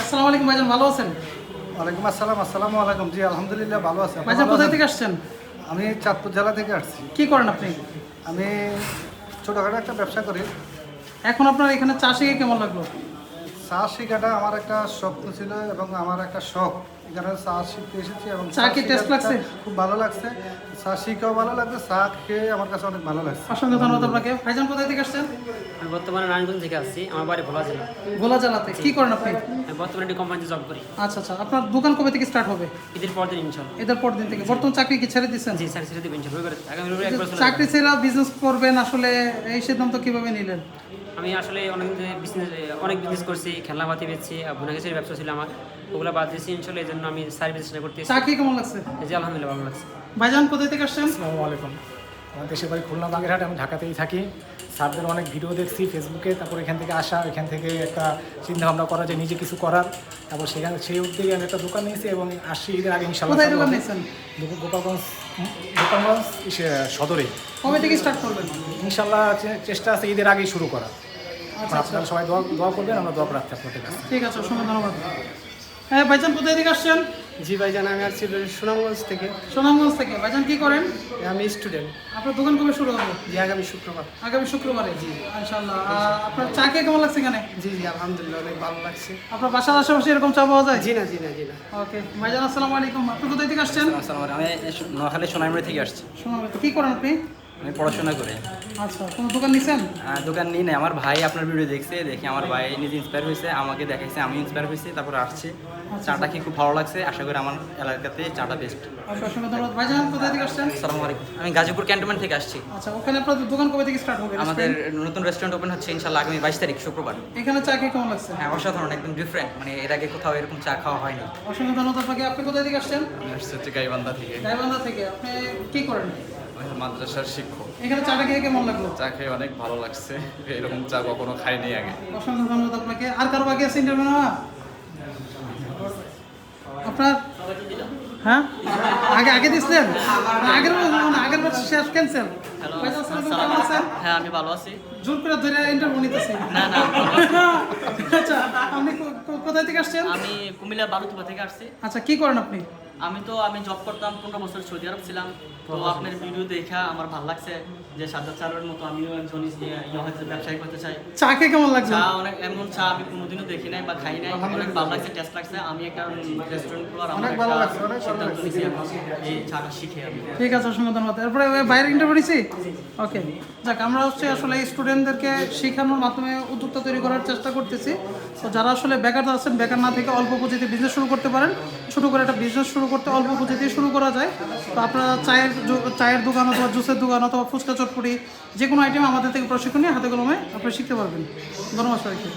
আসসালামু আলাইকুম ভাইজান, ভালো আছেন? ওয়ালাইকুম আসসালাম। আসসালামু আলাইকুম। জি আলহামদুলিল্লাহ ভালো আছি। আপনি ভাইজান ভালো কোথা আছেন? থেকে আসছেন? আমি চাঁদপুর জেলা থেকে আসছি। কি করেন আপনি? আমি ছোটোখাটো একটা ব্যবসা করি। এখন আপনার এখানে চা শিখে কেমন লাগলো? চা শেখাটা আমার একটা স্বপ্ন ছিল এবং আমার একটা শখ। এখানে চা শিখতে এসেছি এবং চা কি টেস্ট শেখাটা লাগছে? খুব ভালো লাগছে। চা শিখাও ভালো লাগছে, চা খেয়ে আমার কাছে অনেক ভালো লাগছে। অসংখ্য ধন্যবাদ আপনাকে। ভাইজান কোথায় থেকে আসছেন? আমি বর্তমানে নারায়ণগঞ্জ থেকে আসছি। আমার বাড়ি ভোলা জেলা। গোলা জেলাতে। কি করেন আপনি? আমি বর্তমানে একটি কোম্পানিতে জব করি। আচ্ছা আচ্ছা, আপনার দোকান কবে থেকে স্টার্ট হবে? ঈদের পর দিন ইনশাল্লাহ। এদের পর দিন থেকে। বর্তমান চাকরি কি ছেড়ে দিচ্ছেন? জি স্যার, সেটা দেবেন ইনশাল্লাহ। আগামী রবিবার একবার চলে চাকরি যাবেন। ছেড়ে বিজনেস করবেন, আসলে এই সিদ্ধান্ত কিভাবে নিলেন? আমি আসলে অনেক বিজনেস করছি, খেলনাপাতি বেচছি, বোনাকেশের ব্যবসা ছিল আমার, ওগুলো বাদ দিয়েছি ইনশাল্লাহ। এই জন্য আমি সার্ভিসটা করতেছি। চাকরি কেমন লাগছে? জি আলহামদুলিল্লাহ ভালো লাগছে। ভাইজান কোথায় থেকে আসছেন? আসসালামু আলাইকুম। আমার দেশের বাড়ি খুলনা বাগেরহাট, আমি ঢাকাতেই থাকি। স্যারদের অনেক ভিডিও দেখছি ফেসবুকে, তারপর এখান থেকে আসা, এখান থেকে একটা চিন্তাভাবনা করা যে নিজে কিছু করার, তারপর সেখানে সেই উদ্যোগে আমি একটা দোকান নিয়েছি এবং আসছি ঈদের আগে ইনশাল্লাহ। কোথায় দোকান নিয়েছেন? গোপালগঞ্জ সদরে। কবে থেকে স্টার্ট করবেন? ইনশাল্লাহ চেষ্টা আছে ঈদের আগেই শুরু করা। আচ্ছা আচ্ছা, আপনারা সবাই দোয়া করবেন, আমরা দোয়া রাখতে আপনাদের কাছে। ঠিক আছে, অসংখ্য ধন্যবাদ। হ্যাঁ ভাইজান কোথায় থেকে আসছেন? জি ভাইজান, আমি আসছি সুনামগঞ্জ থেকে। সুনামগঞ্জ থেকে। ভাইজান কি করেন? আমি স্টুডেন্ট। আপনার দোকান কবে শুরু হবে? জি আগামী শুক্রবার। আগামী শুক্রবারে। জি ইনশাআল্লাহ। আপনার চা খেয়ে কেমন লাগছে এখানে? জি জি আলহামদুলিল্লাহ অনেক ভালো লাগছে। আপনার বাসার আশেপাশে এরকম চা পাওয়া যায়? জি না জি না জি না। ওকে ভাইজান, আসসালামু আলাইকুম। আপনি কোথায় থেকে আসছেন? আমি নোয়াখালী সোনাইমুড়ি থেকে আসছি। সুনামগঞ্জ। কি করেন আপনি? আমি পড়াশোনা করে আচ্ছা, কোনো দোকান নিছেন? দোকান নিই নাই, আমার ভাই আপনার ভিডিও দেখছে, দেখে আমার ভাই নিজে ইন্সপায়ার হয়েছে, আমাকে দেখাইছে, আমি ইন্সপায়ার হয়েছি, তারপর আসছি। চাটা কি খুব ভালো লাগছে, আশা করি আমার এলাকাতে চাটা বেস্ট। ওকে, অসংখ্য ধন্যবাদ। ভাইজান কোথায় থেকে আসছেন? আসসালামু আলাইকুম। আমি গাজীপুর ক্যান্টনমেন্ট থেকে আসছি। আচ্ছা, ওখানে আপনার দোকান কবে থেকে স্টার্ট হবে? আমাদের restaurant? নতুন রেস্টুরেন্ট ওপেন হচ্ছে ইনশাল্লাহ আগামী 22 তারিখ শুক্রবার। এখানে চা খেয়ে কেমন লাগছে? হ্যাঁ অসাধারণ, একদম ডিফারেন্ট, মানে এর আগে কোথাও এরকম চা খাওয়া হয়নি। অসংখ্য ধন্যবাদ আপনাকে। আপনি কোথায় থেকে আসছেন? আমি আসছি হচ্ছে গাইবান্ধা থেকে। গাইবান্ধা থেকে। আপনি কি করেন? আমি মাদ্রাসার শিক্ষক। এখানে চাটা খেয়ে কেমন লাগলো? চা খেয়ে অনেক ভালো লাগছে, এরকম চা কখনো খাইনি আগে। অসংখ্য ধন্যবাদ আপনাকে। আর কারো বাকি আছে ইন্টারভিউ নেওয়া? আপনার? হ্যাঁ, আগে দিছিলেন? আগের বার শেষ ক্যান্সেল। কেমন আছেন? হ্যাঁ আমি ভালো আছি। জোর করে ধরে ইন্টারভিউ নিতেছি। না না, আচ্ছা, আপনি কোথায় থেকে আসছেন? আমি কুমিল্লা বালুতোপা থেকে আসছি। আচ্ছা, কি করেন আপনি? আমি জব করতাম, 15 বছর সৌদি আরব ছিলাম। তো আপনার ভিডিও দেখা আমার ভালো লাগছে যে সাজ্জাদ স্যারের মতো আমিও একজন হয়তো ব্যবসায়ী করতে চাই। চা খেয়ে কেমন লাগছে? চা অনেক এমন চা আমি কোনোদিনও দেখি নাই বা খাই নাই, অনেক ভালো লাগছে, টেস্ট লাগছে। আমি একটা রেস্টুরেন্ট খোলার আমার অনেক ভালো একটা লাগছে, অনেক ভালো সিদ্ধান্ত লাগছে। নিয়েছি এখন এই চাটা শিখে আমি। ঠিক আছে, অসংখ্য ধন্যবাদ। এরপরে বাইরের ইন্টারভিউ নিছি। ওকে, যাক, আমরা হচ্ছে আসলে স্টুডেন্টদেরকে শেখানোর মাধ্যমে উদ্যোক্তা তৈরি করার চেষ্টা করতেছি। তো যারা আসলে বেকার আছেন, বেকার না থেকে অল্প পুঁজিতে বিজনেস শুরু করতে পারেন। ছোটো করে একটা বিজনেস শুরু করতে অল্প পুঁজিতে শুরু করা যায়। তো আপনারা চায়ের দোকান অথবা জুসের দোকান অথবা ফুচকা চটপটি যে কোনো আইটেম আমাদের থেকে প্রশিক্ষণ নিয়ে হাতে কলমে আপনি শিখতে পারবেন। ধন্যবাদ সবাইকে।